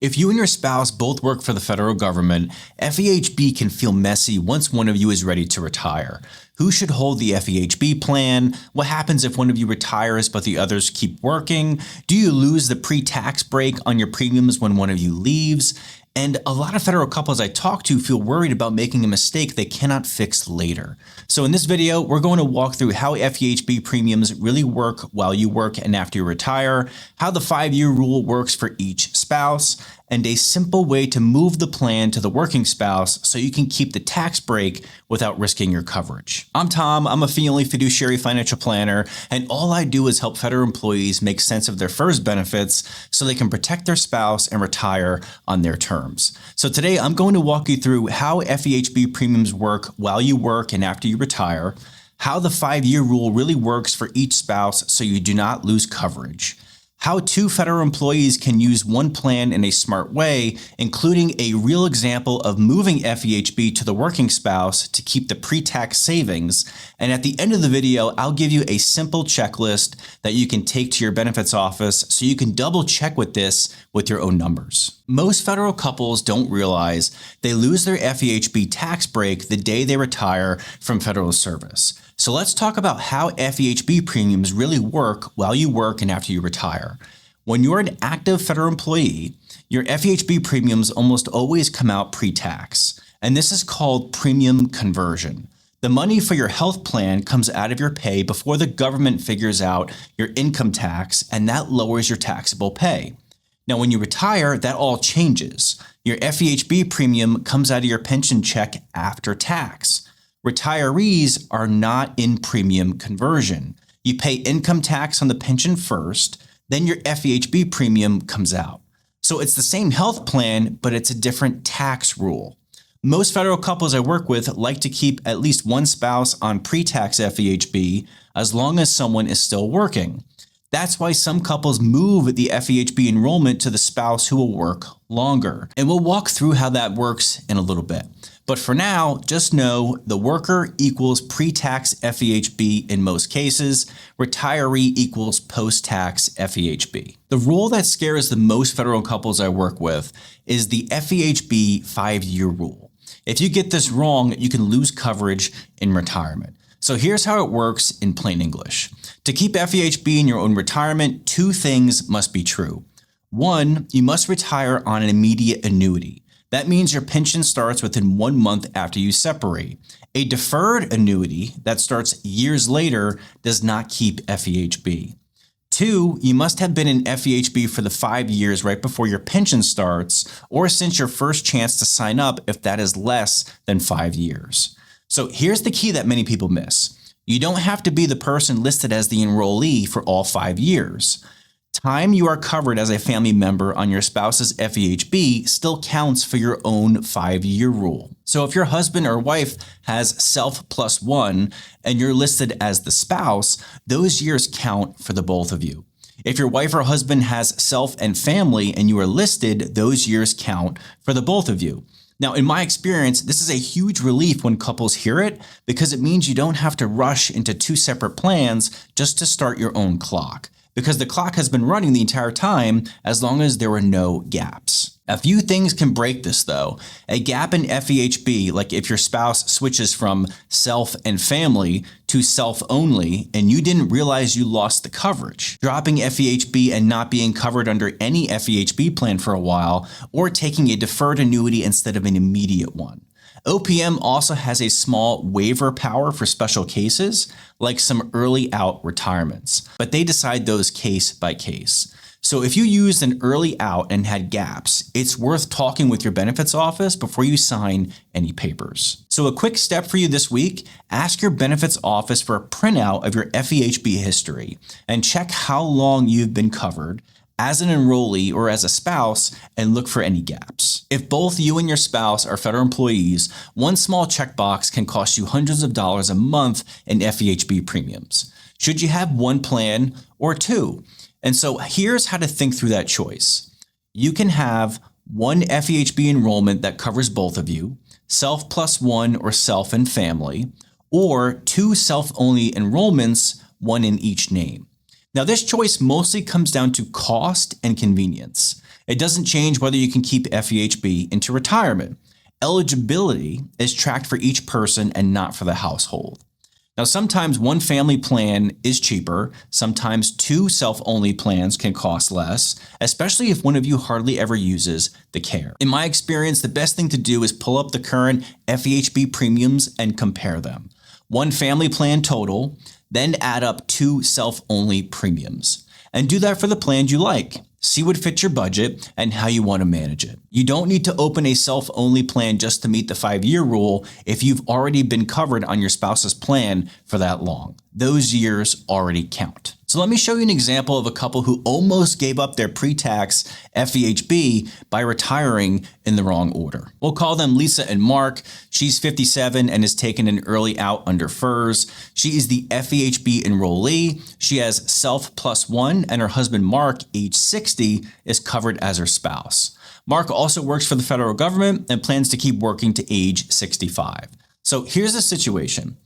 If you and your spouse both work for the federal government, FEHB can feel messy once one of you is ready to retire. Who should hold the FEHB plan? What happens if one of you retires but the others keep working? Do you lose the pre-tax break on your premiums when one of you leaves? And a lot of federal couples I talk to feel worried about making a mistake they cannot fix later. So in this video, we're going to walk through how FEHB premiums really work while you work and after you retire, how the 5-year rule works for each spouse, and a simple way to move the plan to the working spouse so you can keep the tax break without risking your coverage. I'm Tom, I'm a fee-only fiduciary financial planner, and all I do is help federal employees make sense of their FERS benefits so they can protect their spouse and retire on their terms. So today I'm going to walk you through how FEHB premiums work while you work and after you retire, how the 5-year rule really works for each spouse so you do not lose coverage, how 2 federal employees can use one plan in a smart way, including a real example of moving FEHB to the working spouse to keep the pre-tax savings. And at the end of the video, I'll give you a simple checklist that you can take to your benefits office so you can double check with this with your own numbers. Most federal couples don't realize they lose their FEHB tax break the day they retire from federal service. So let's talk about how FEHB premiums really work while you work and after you retire. When you're an active federal employee, your FEHB premiums almost always come out pre-tax, and this is called premium conversion. The money for your health plan comes out of your pay before the government figures out your income tax, and that lowers your taxable pay. Now, when you retire, that all changes. Your FEHB premium comes out of your pension check after tax. Retirees are not in premium conversion. You pay income tax on the pension first, then your FEHB premium comes out. So it's the same health plan, but it's a different tax rule. Most federal couples I work with like to keep at least one spouse on pre-tax FEHB as long as someone is still working. That's why some couples move the FEHB enrollment to the spouse who will work longer. And we'll walk through how that works in a little bit. But for now, just know the worker equals pre-tax FEHB in most cases, retiree equals post-tax FEHB. The rule that scares the most federal couples I work with is the FEHB 5-year rule. If you get this wrong, you can lose coverage in retirement. So here's how it works in plain English. To keep FEHB in your own retirement, 2 things must be true. 1, you must retire on an immediate annuity. That means your pension starts within 1 month after you separate. A deferred annuity that starts years later does not keep FEHB. 2, you must have been in FEHB for the 5 years right before your pension starts or since your first chance to sign up if that is less than 5 years. So here's the key that many people miss. You don't have to be the person listed as the enrollee for all 5 years. Time you are covered as a family member on your spouse's FEHB still counts for your own 5-year rule. So if your husband or wife has self plus 1 and you're listed as the spouse, those years count for the both of you. If your wife or husband has self and family and you are listed, those years count for the both of you. Now, in my experience, this is a huge relief when couples hear it because it means you don't have to rush into 2 separate plans just to start your own clock, because the clock has been running the entire time as long as there were no gaps. A few things can break this though. A gap in FEHB, like if your spouse switches from self and family to self only and you didn't realize you lost the coverage, dropping FEHB and not being covered under any FEHB plan for a while, or taking a deferred annuity instead of an immediate one. OPM also has a small waiver power for special cases, like some early out retirements, but they decide those case by case. So if you used an early out and had gaps, it's worth talking with your benefits office before you sign any papers. So a quick step for you this week, ask your benefits office for a printout of your FEHB history and check how long you've been covered as an enrollee or as a spouse and look for any gaps. If both you and your spouse are federal employees, one small checkbox can cost you hundreds of dollars a month in FEHB premiums. Should you have one plan or 2? And so here's how to think through that choice. You can have one FEHB enrollment that covers both of you, self plus 1 or self and family, or 2 self-only enrollments, one in each name. Now, this choice mostly comes down to cost and convenience. It doesn't change whether you can keep FEHB into retirement. Eligibility is tracked for each person and not for the household. Now, sometimes one family plan is cheaper. Sometimes two self-only plans can cost less, especially if one of you hardly ever uses the care. In my experience, the best thing to do is pull up the current FEHB premiums and compare them. One family plan total, then add up two self-only premiums. And do that for the plans you like. See what fits your budget and how you want to manage it. You don't need to open a self-only plan just to meet the 5-year rule if you've already been covered on your spouse's plan for that long. Those years already count. So let me show you an example of a couple who almost gave up their pre-tax FEHB by retiring in the wrong order. We'll call them Lisa and Mark. She's 57 and has taken an early out under FERS. She is the FEHB enrollee. She has self plus one, and her husband Mark, age 60, is covered as her spouse. Mark also works for the federal government and plans to keep working to age 65. So here's the situation.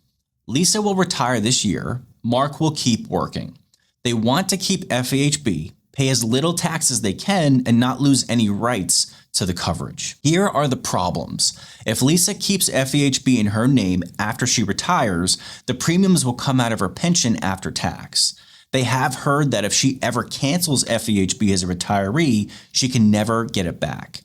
Lisa will retire this year. Mark will keep working. They want to keep FEHB, pay as little tax as they can, and not lose any rights to the coverage. Here are the problems. If Lisa keeps FEHB in her name after she retires, the premiums will come out of her pension after tax. They have heard that if she ever cancels FEHB as a retiree, she can never get it back.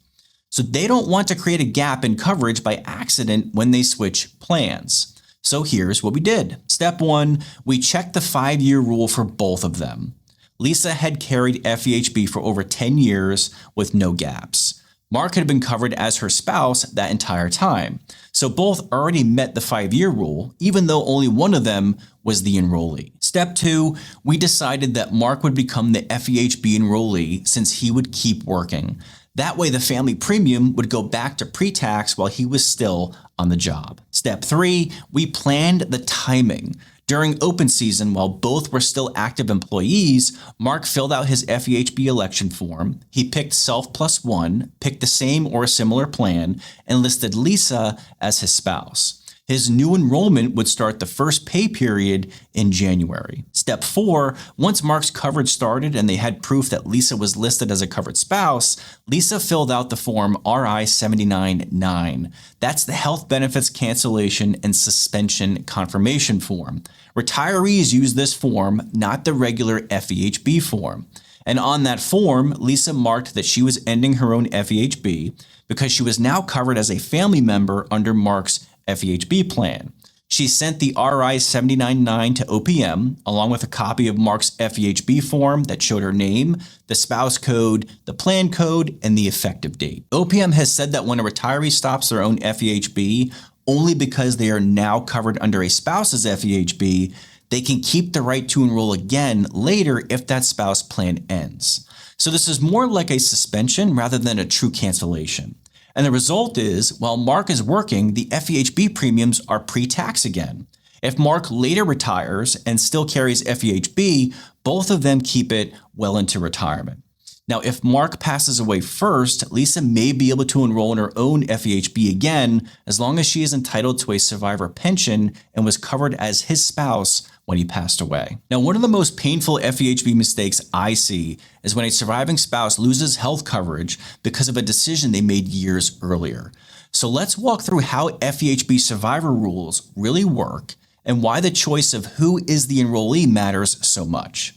So they don't want to create a gap in coverage by accident when they switch plans. So here's what we did. Step 1, we checked the 5-year rule for both of them. Lisa had carried FEHB for over 10 years with no gaps. Mark had been covered as her spouse that entire time. So both already met the 5-year rule, even though only one of them was the enrollee. Step 2, we decided that Mark would become the FEHB enrollee since he would keep working. That way the family premium would go back to pre-tax while he was still on the job. Step 3, we planned the timing. During open season, while both were still active employees, Mark filled out his FEHB election form. He picked self plus one, picked the same or a similar plan, and listed Lisa as his spouse. His new enrollment would start the first pay period in January. Step 4, once Mark's coverage started and they had proof that Lisa was listed as a covered spouse, Lisa filled out the form RI 79-9. That's the health benefits cancellation and suspension confirmation form. Retirees use this form, not the regular FEHB form. And on that form, Lisa marked that she was ending her own FEHB because she was now covered as a family member under Mark's FEHB plan. She sent the RI 79-9 to OPM along with a copy of Mark's FEHB form that showed her name, the spouse code, the plan code, and the effective date. OPM has said that when a retiree stops their own FEHB, only because they are now covered under a spouse's FEHB, they can keep the right to enroll again later if that spouse plan ends. So this is more like a suspension rather than a true cancellation. And the result is, while Mark is working, the FEHB premiums are pre-tax again. If Mark later retires and still carries FEHB, both of them keep it well into retirement. Now, if Mark passes away first, Lisa may be able to enroll in her own FEHB again as long as she is entitled to a survivor pension and was covered as his spouse when he passed away. Now, one of the most painful FEHB mistakes I see is when a surviving spouse loses health coverage because of a decision they made years earlier. So let's walk through how FEHB survivor rules really work and why the choice of who is the enrollee matters so much.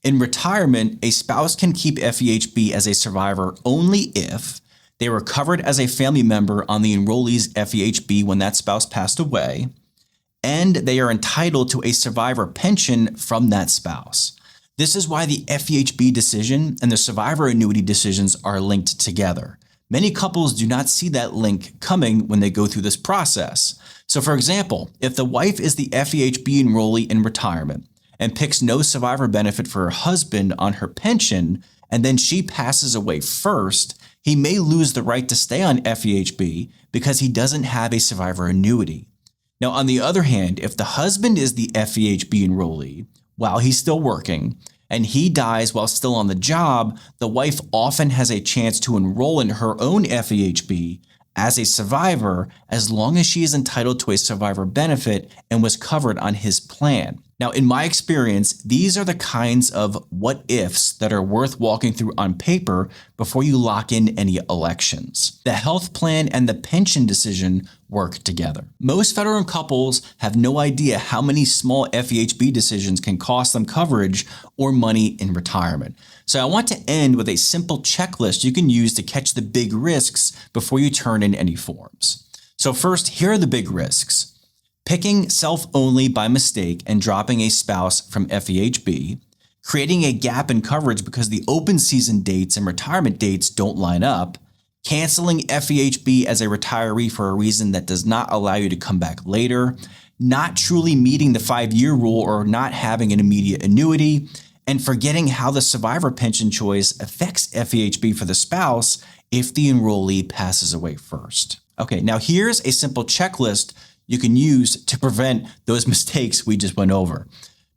In retirement, a spouse can keep FEHB as a survivor only if they were covered as a family member on the enrollee's FEHB when that spouse passed away, and they are entitled to a survivor pension from that spouse. This is why the FEHB decision and the survivor annuity decisions are linked together. Many couples do not see that link coming when they go through this process. So for example, if the wife is the FEHB enrollee in retirement and picks no survivor benefit for her husband on her pension, and then she passes away first, he may lose the right to stay on FEHB because he doesn't have a survivor annuity. Now, on the other hand, if the husband is the FEHB enrollee while he's still working, and he dies while still on the job, the wife often has a chance to enroll in her own FEHB as a survivor as long as she is entitled to a survivor benefit and was covered on his plan. Now, in my experience, these are the kinds of what ifs that are worth walking through on paper before you lock in any elections. The health plan and the pension decision work together. Most veteran couples have no idea how many small FEHB decisions can cost them coverage or money in retirement. So I want to end with a simple checklist you can use to catch the big risks before you turn in any forms. So first, here are the big risks. Picking self-only by mistake and dropping a spouse from FEHB, creating a gap in coverage because the open season dates and retirement dates don't line up, canceling FEHB as a retiree for a reason that does not allow you to come back later, not truly meeting the 5-year rule or not having an immediate annuity, and forgetting how the survivor pension choice affects FEHB for the spouse if the enrollee passes away first. Okay, now here's a simple checklist you can use to prevent those mistakes we just went over.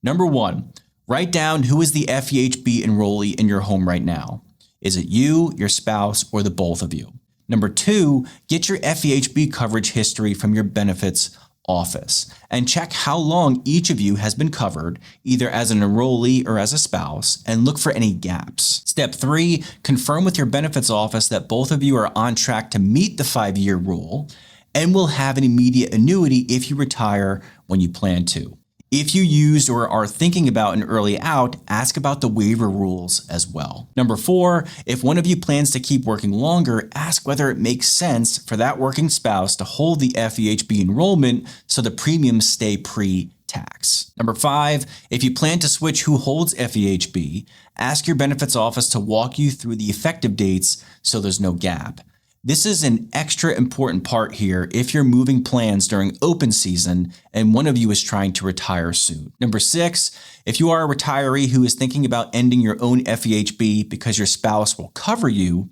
Number 1, write down who is the FEHB enrollee in your home right now. Is it you, your spouse, or the both of you? Number 2, get your FEHB coverage history from your benefits office and check how long each of you has been covered, either as an enrollee or as a spouse, and look for any gaps. Step 3, confirm with your benefits office that both of you are on track to meet the 5-year rule and will have an immediate annuity if you retire when you plan to. If you used or are thinking about an early out, ask about the waiver rules as well. Number 4, if one of you plans to keep working longer, ask whether it makes sense for that working spouse to hold the FEHB enrollment so the premiums stay pre-tax. Number 5, if you plan to switch who holds FEHB, ask your benefits office to walk you through the effective dates so there's no gap. This is an extra important part here if you're moving plans during open season and one of you is trying to retire soon. Number 6, if you are a retiree who is thinking about ending your own FEHB because your spouse will cover you,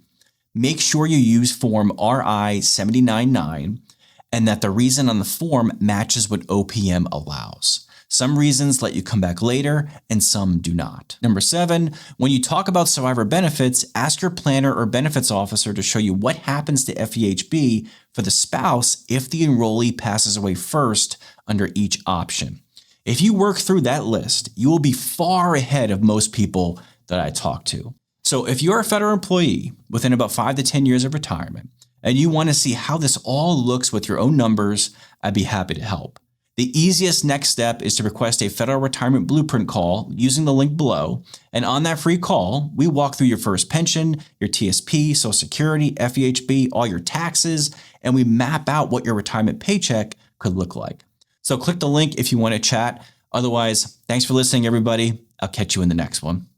make sure you use Form RI 799 and that the reason on the form matches what OPM allows. Some reasons let you come back later and some do not. Number 7, when you talk about survivor benefits, ask your planner or benefits officer to show you what happens to FEHB for the spouse if the enrollee passes away first under each option. If you work through that list, you will be far ahead of most people that I talk to. So if you're a federal employee within about 5 to 10 years of retirement and you want to see how this all looks with your own numbers, I'd be happy to help. The easiest next step is to request a Federal Retirement Blueprint call using the link below. And on that free call, we walk through your first pension, your TSP, Social Security, FEHB, all your taxes, and we map out what your retirement paycheck could look like. So click the link if you want to chat. Otherwise, thanks for listening, everybody. I'll catch you in the next one.